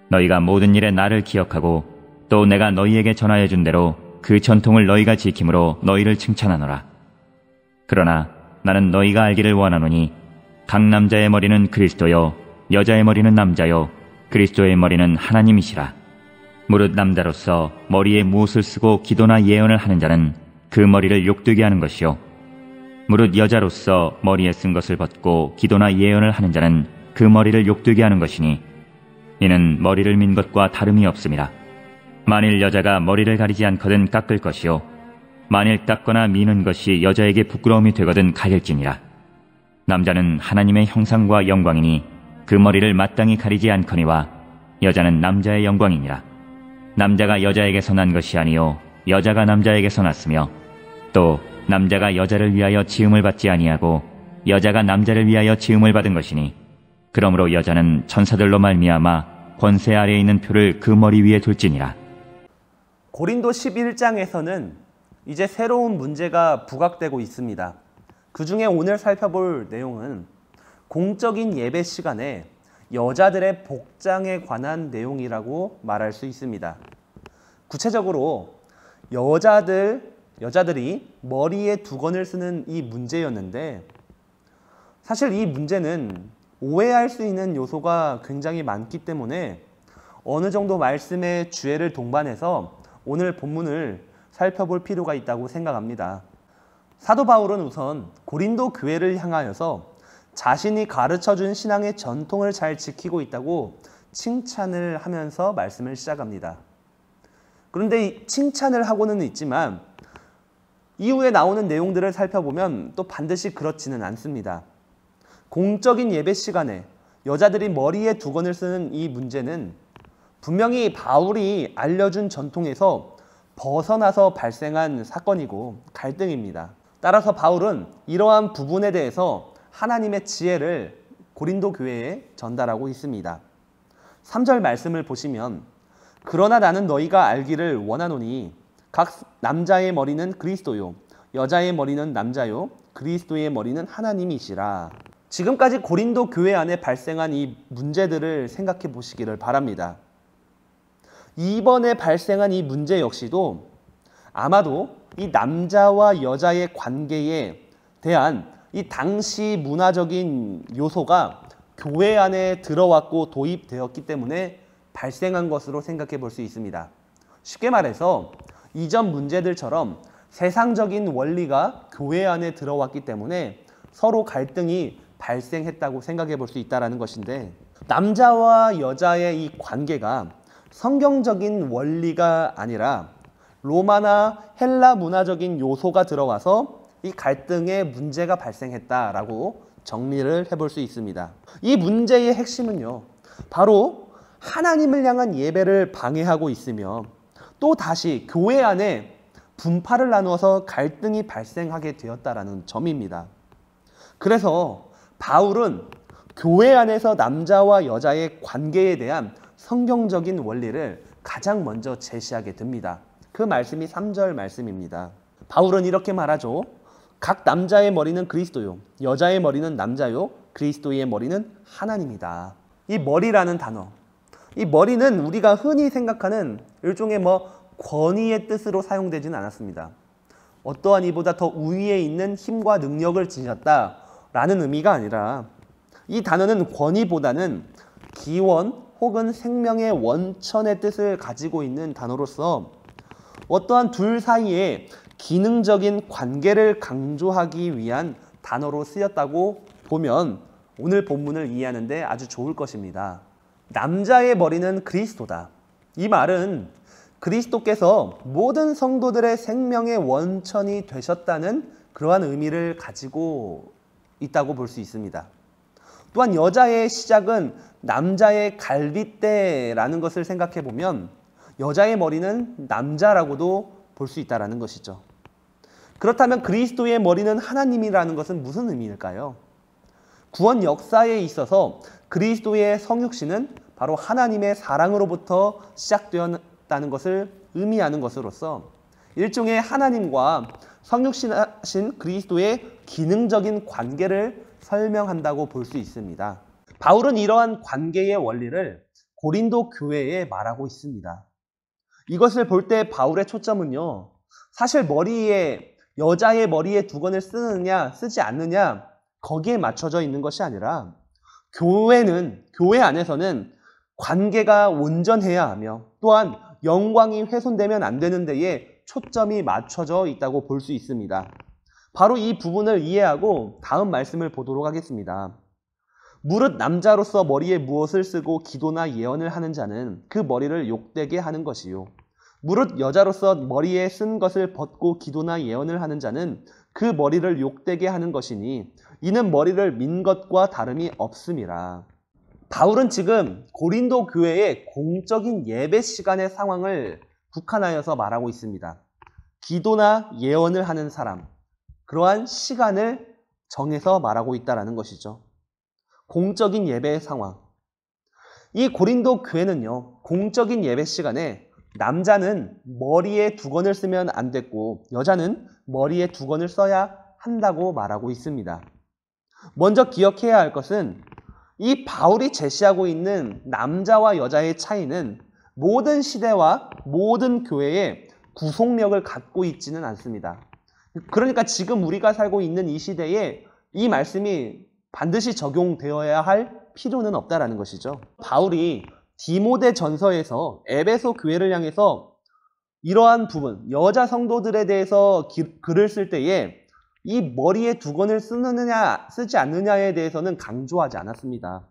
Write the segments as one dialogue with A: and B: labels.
A: 너희가 모든 일에 나를 기억하고 또 내가 너희에게 전하여 준 대로 그 전통을 너희가 지킴으로 너희를 칭찬하노라. 그러나 나는 너희가 알기를 원하노니 각 남자의 머리는 그리스도요 여자의 머리는 남자요 그리스도의 머리는 하나님이시라. 무릇 남자로서 머리에 무엇을 쓰고 기도나 예언을 하는 자는 그 머리를 욕되게 하는 것이요 무릇 여자로서 머리에 쓴 것을 벗고 기도나 예언을 하는 자는 그 머리를 욕되게 하는 것이니 이는 머리를 민 것과 다름이 없음이라. 만일 여자가 머리를 가리지 않거든 깎을 것이요 만일 깎거나 미는 것이 여자에게 부끄러움이 되거든 가릴지니라. 남자는 하나님의 형상과 영광이니 그 머리를 마땅히 가리지 않거니와 여자는 남자의 영광이니라. 남자가 여자에게서 난 것이 아니요 여자가 남자에게서 났으며 또 남자가 여자를 위하여 지음을 받지 아니하고 여자가 남자를 위하여 지음을 받은 것이니 그러므로 여자는 천사들로 말미암아 권세 아래에 있는 표를 그 머리 위에 둘지니라.
B: 고린도 11장에서는 이제 새로운 문제가 부각되고 있습니다. 그 중에 오늘 살펴볼 내용은 공적인 예배 시간에 여자들의 복장에 관한 내용이라고 말할 수 있습니다. 구체적으로 여자들이 머리에 두건을 쓰는 이 문제였는데 사실 이 문제는 오해할 수 있는 요소가 굉장히 많기 때문에 어느 정도 말씀의 주의를 동반해서 오늘 본문을 살펴볼 필요가 있다고 생각합니다. 사도 바울은 우선 고린도 교회를 향하여서 자신이 가르쳐준 신앙의 전통을 잘 지키고 있다고 칭찬을 하면서 말씀을 시작합니다. 그런데 칭찬을 하고는 있지만 이후에 나오는 내용들을 살펴보면 또 반드시 그렇지는 않습니다. 공적인 예배 시간에 여자들이 머리에 두건을 쓰는 이 문제는 분명히 바울이 알려준 전통에서 벗어나서 발생한 사건이고 갈등입니다. 따라서 바울은 이러한 부분에 대해서 하나님의 지혜를 고린도 교회에 전달하고 있습니다. 3절 말씀을 보시면 그러나 나는 너희가 알기를 원하노니 각 남자의 머리는 그리스도요 여자의 머리는 남자요 그리스도의 머리는 하나님이시라. 지금까지 고린도 교회 안에 발생한 이 문제들을 생각해 보시기를 바랍니다. 이번에 발생한 이 문제 역시도 아마도 이 남자와 여자의 관계에 대한 이 당시 문화적인 요소가 교회 안에 들어왔고 도입되었기 때문에 발생한 것으로 생각해 볼 수 있습니다. 쉽게 말해서 이전 문제들처럼 세상적인 원리가 교회 안에 들어왔기 때문에 서로 갈등이 발생했다고 생각해 볼 수 있다는 것인데 남자와 여자의 이 관계가 성경적인 원리가 아니라 로마나 헬라 문화적인 요소가 들어와서 이 갈등에 문제가 발생했다라고 정리를 해볼 수 있습니다. 이 문제의 핵심은요, 바로 하나님을 향한 예배를 방해하고 있으며 또 다시 교회 안에 분파를 나누어서 갈등이 발생하게 되었다라는 점입니다. 그래서 바울은 교회 안에서 남자와 여자의 관계에 대한 성경적인 원리를 가장 먼저 제시하게 됩니다. 그 말씀이 3절 말씀입니다. 바울은 이렇게 말하죠. 각 남자의 머리는 그리스도요 여자의 머리는 남자요 그리스도의 머리는 하나님이다. 이 머리라는 단어, 이 머리는 우리가 흔히 생각하는 일종의 권위의 뜻으로 사용되지는 않았습니다. 어떠한 이보다 더 우위에 있는 힘과 능력을 지녔다라는 의미가 아니라 이 단어는 권위보다는 기원 혹은 생명의 원천의 뜻을 가지고 있는 단어로서 어떠한 둘 사이에 기능적인 관계를 강조하기 위한 단어로 쓰였다고 보면 오늘 본문을 이해하는 데 아주 좋을 것입니다. 남자의 머리는 그리스도다. 이 말은 그리스도께서 모든 성도들의 생명의 원천이 되셨다는 그러한 의미를 가지고 있다고 볼 수 있습니다. 또한 여자의 시작은 남자의 갈빗대라는 것을 생각해 보면 여자의 머리는 남자라고도 볼 수 있다는 것이죠. 그렇다면 그리스도의 머리는 하나님이라는 것은 무슨 의미일까요? 구원 역사에 있어서 그리스도의 성육신은 바로 하나님의 사랑으로부터 시작되었다는 것을 의미하는 것으로서 일종의 하나님과 성육신하신 그리스도의 기능적인 관계를 설명한다고 볼 수 있습니다. 바울은 이러한 관계의 원리를 고린도 교회에 말하고 있습니다. 이것을 볼 때 바울의 초점은요, 사실 여자의 머리에 두건을 쓰느냐 쓰지 않느냐 거기에 맞춰져 있는 것이 아니라 교회 안에서는 관계가 온전해야 하며 또한 영광이 훼손되면 안 되는 데에 초점이 맞춰져 있다고 볼 수 있습니다. 바로 이 부분을 이해하고 다음 말씀을 보도록 하겠습니다. 무릇 남자로서 머리에 무엇을 쓰고 기도나 예언을 하는 자는 그 머리를 욕되게 하는 것이요. 무릇 여자로서 머리에 쓴 것을 벗고 기도나 예언을 하는 자는 그 머리를 욕되게 하는 것이니 이는 머리를 민 것과 다름이 없음이라. 바울은 지금 고린도 교회의 공적인 예배 시간의 상황을 국한하여서 말하고 있습니다. 기도나 예언을 하는 사람, 그러한 시간을 정해서 말하고 있다는 것이죠. 공적인 예배의 상황. 이 고린도 교회는요, 공적인 예배 시간에 남자는 머리에 두건을 쓰면 안 됐고 여자는 머리에 두건을 써야 한다고 말하고 있습니다. 먼저 기억해야 할 것은 이 바울이 제시하고 있는 남자와 여자의 차이는 모든 시대와 모든 교회에 구속력을 갖고 있지는 않습니다. 그러니까 지금 우리가 살고 있는 이 시대에 이 말씀이 반드시 적용되어야 할 필요는 없다라는 것이죠. 바울이 디모데 전서에서 에베소 교회를 향해서 이러한 부분, 여자 성도들에 대해서 글을 쓸 때에 이 머리에 두건을 쓰느냐 쓰지 않느냐에 대해서는 강조하지 않았습니다.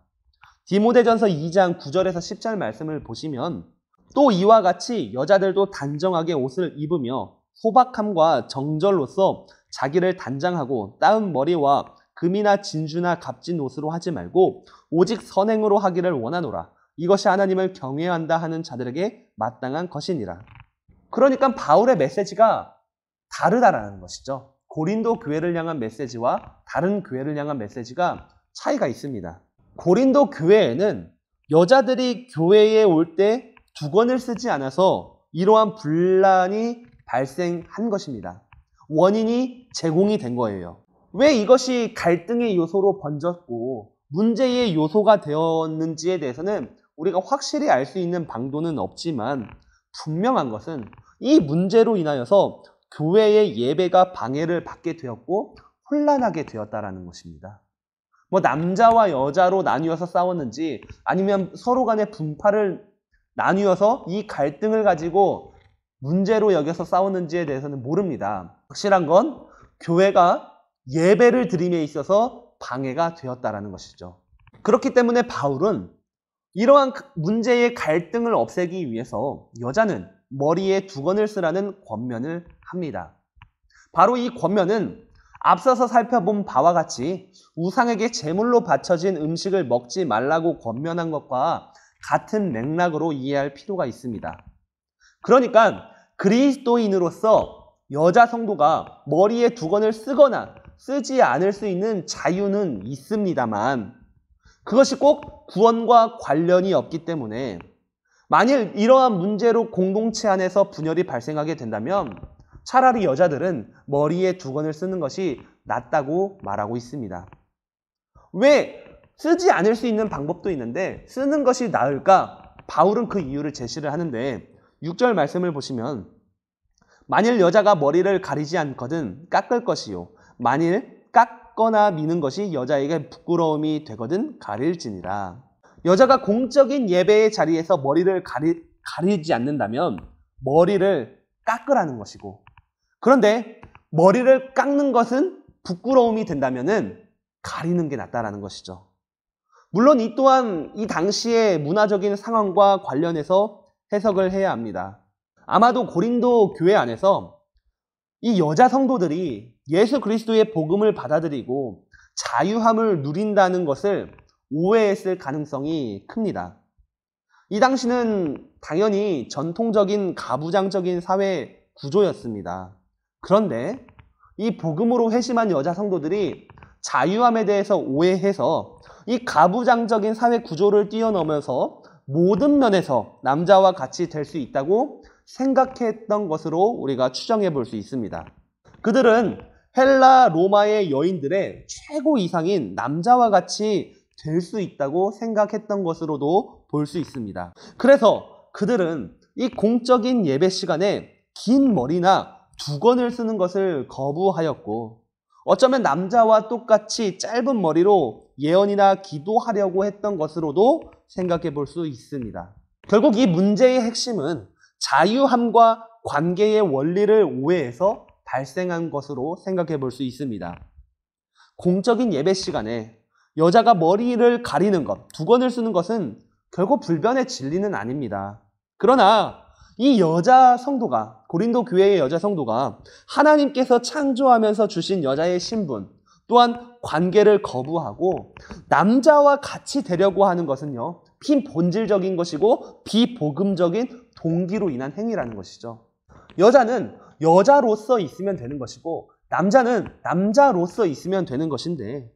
B: 디모데전서 2장 9절에서 10절 말씀을 보시면 또 이와 같이 여자들도 단정하게 옷을 입으며 소박함과 정절로서 자기를 단장하고 따은 머리와 금이나 진주나 값진 옷으로 하지 말고 오직 선행으로 하기를 원하노라. 이것이 하나님을 경외한다 하는 자들에게 마땅한 것이니라. 그러니까 바울의 메시지가 다르다라는 것이죠. 고린도 교회를 향한 메시지와 다른 교회를 향한 메시지가 차이가 있습니다. 고린도 교회에는 여자들이 교회에 올 때 두건을 쓰지 않아서 이러한 분란이 발생한 것입니다. 원인이 제공이 된 거예요. 왜 이것이 갈등의 요소로 번졌고 문제의 요소가 되었는지에 대해서는 우리가 확실히 알 수 있는 방도는 없지만 분명한 것은 이 문제로 인하여서 교회의 예배가 방해를 받게 되었고 혼란하게 되었다라는 것입니다. 남자와 여자로 나뉘어서 싸웠는지 아니면 서로 간의 분파를 나뉘어서 이 갈등을 가지고 문제로 여겨서 싸웠는지에 대해서는 모릅니다. 확실한 건 교회가 예배를 드림에 있어서 방해가 되었다라는 것이죠. 그렇기 때문에 바울은 이러한 문제의 갈등을 없애기 위해서 여자는 머리에 두건을 쓰라는 권면을 합니다. 바로 이 권면은 앞서서 살펴본 바와 같이 우상에게 제물로 바쳐진 음식을 먹지 말라고 권면한 것과 같은 맥락으로 이해할 필요가 있습니다. 그러니까 그리스도인으로서 여자 성도가 머리에 두건을 쓰거나 쓰지 않을 수 있는 자유는 있습니다만 그것이 꼭 구원과 관련이 없기 때문에 만일 이러한 문제로 공동체 안에서 분열이 발생하게 된다면 차라리 여자들은 머리에 두건을 쓰는 것이 낫다고 말하고 있습니다. 왜 쓰지 않을 수 있는 방법도 있는데 쓰는 것이 나을까? 바울은 그 이유를 제시를 하는데 6절 말씀을 보시면 만일 여자가 머리를 가리지 않거든 깎을 것이요 만일 깎거나 미는 것이 여자에게 부끄러움이 되거든 가릴지니라. 여자가 공적인 예배의 자리에서 머리를 가리지 않는다면 머리를 깎으라는 것이고 그런데 머리를 깎는 것은 부끄러움이 된다면은 가리는 게 낫다라는 것이죠. 물론 이 또한 이 당시의 문화적인 상황과 관련해서 해석을 해야 합니다. 아마도 고린도 교회 안에서 이 여자 성도들이 예수 그리스도의 복음을 받아들이고 자유함을 누린다는 것을 오해했을 가능성이 큽니다. 이 당시는 당연히 전통적인 가부장적인 사회 구조였습니다. 그런데 이 복음으로 회심한 여자 성도들이 자유함에 대해서 오해해서 이 가부장적인 사회 구조를 뛰어넘어서 모든 면에서 남자와 같이 될 수 있다고 생각했던 것으로 우리가 추정해 볼 수 있습니다. 그들은 헬라 로마의 여인들의 최고 이상인 남자와 같이 될 수 있다고 생각했던 것으로도 볼 수 있습니다. 그래서 그들은 이 공적인 예배 시간에 긴 머리나 두건을 쓰는 것을 거부하였고, 어쩌면 남자와 똑같이 짧은 머리로 예언이나 기도하려고 했던 것으로도 생각해 볼 수 있습니다. 결국 이 문제의 핵심은 자유함과 관계의 원리를 오해해서 발생한 것으로 생각해 볼 수 있습니다. 공적인 예배 시간에 여자가 머리를 가리는 것, 두건을 쓰는 것은 결국 불변의 진리는 아닙니다. 그러나 이 여자 성도가, 고린도 교회의 여자 성도가 하나님께서 창조하면서 주신 여자의 신분, 또한 관계를 거부하고 남자와 같이 되려고 하는 것은요, 비본질적인 것이고 비복음적인 동기로 인한 행위라는 것이죠. 여자는 여자로서 있으면 되는 것이고 남자는 남자로서 있으면 되는 것인데,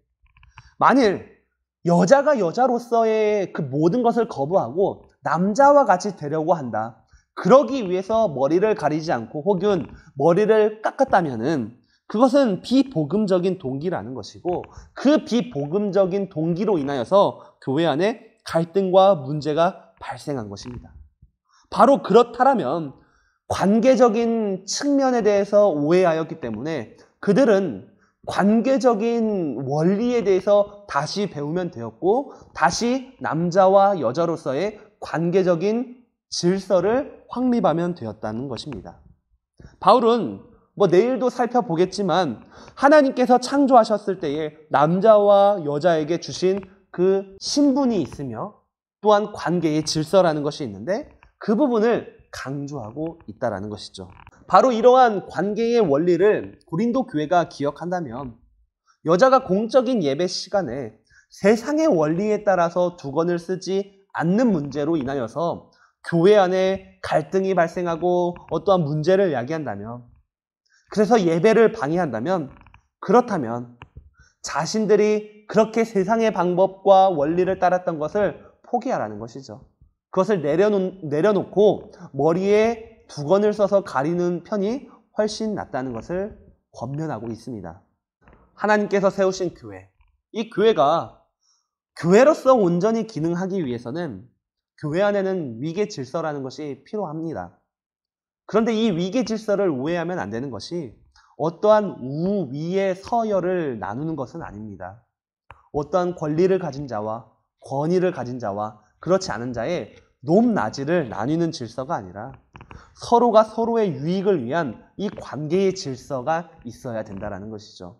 B: 만일 여자가 여자로서의 그 모든 것을 거부하고 남자와 같이 되려고 한다, 그러기 위해서 머리를 가리지 않고 혹은 머리를 깎았다면은 그것은 비복음적인 동기라는 것이고, 그 비복음적인 동기로 인하여서 교회 안에 갈등과 문제가 발생한 것입니다. 바로 그렇다면 관계적인 측면에 대해서 오해하였기 때문에 그들은 관계적인 원리에 대해서 다시 배우면 되었고, 다시 남자와 여자로서의 관계적인 질서를 확립하면 되었다는 것입니다. 바울은 내일도 살펴보겠지만 하나님께서 창조하셨을 때에 남자와 여자에게 주신 그 신분이 있으며 또한 관계의 질서라는 것이 있는데, 그 부분을 강조하고 있다는 것이죠. 바로 이러한 관계의 원리를 고린도 교회가 기억한다면 여자가 공적인 예배 시간에 세상의 원리에 따라서 두건을 쓰지 않는 문제로 인하여서 교회 안에 갈등이 발생하고 어떠한 문제를 야기한다면, 그래서 예배를 방해한다면, 그렇다면 자신들이 그렇게 세상의 방법과 원리를 따랐던 것을 포기하라는 것이죠. 그것을 내려놓고 머리에 두건을 써서 가리는 편이 훨씬 낫다는 것을 권면하고 있습니다. 하나님께서 세우신 교회, 이 교회가 교회로서 온전히 기능하기 위해서는 교회 안에는 위계 질서라는 것이 필요합니다. 그런데 이 위계 질서를 오해하면 안 되는 것이 어떠한 우위의 서열을 나누는 것은 아닙니다. 어떠한 권리를 가진 자와 권위를 가진 자와 그렇지 않은 자의 높낮이를 나누는 질서가 아니라 서로가 서로의 유익을 위한 이 관계의 질서가 있어야 된다는 것이죠.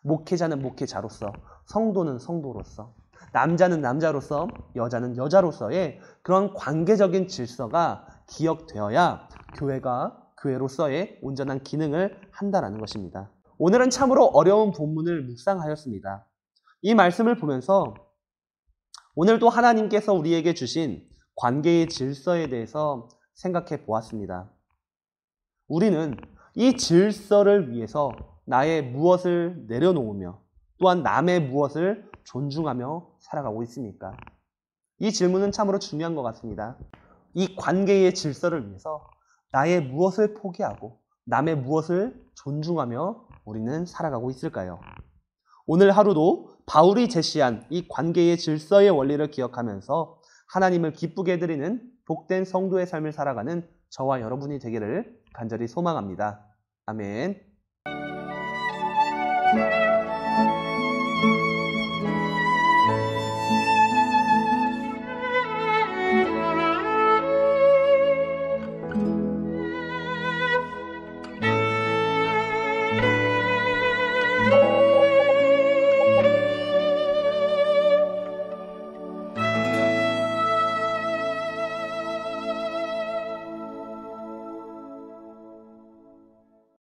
B: 목회자는 목회자로서, 성도는 성도로서, 남자는 남자로서, 여자는 여자로서의 그런 관계적인 질서가 기억되어야 교회가 교회로서의 온전한 기능을 한다는 것입니다. 오늘은 참으로 어려운 본문을 묵상하였습니다. 이 말씀을 보면서 오늘도 하나님께서 우리에게 주신 관계의 질서에 대해서 생각해 보았습니다. 우리는 이 질서를 위해서 나의 무엇을 내려놓으며 또한 남의 무엇을 존중하며 살아가고 있습니까? 이 질문은 참으로 중요한 것 같습니다. 이 관계의 질서를 위해서 나의 무엇을 포기하고 남의 무엇을 존중하며 우리는 살아가고 있을까요? 오늘 하루도 바울이 제시한 이 관계의 질서의 원리를 기억하면서 하나님을 기쁘게 해드리는 복된 성도의 삶을 살아가는 저와 여러분이 되기를 간절히 소망합니다. 아멘.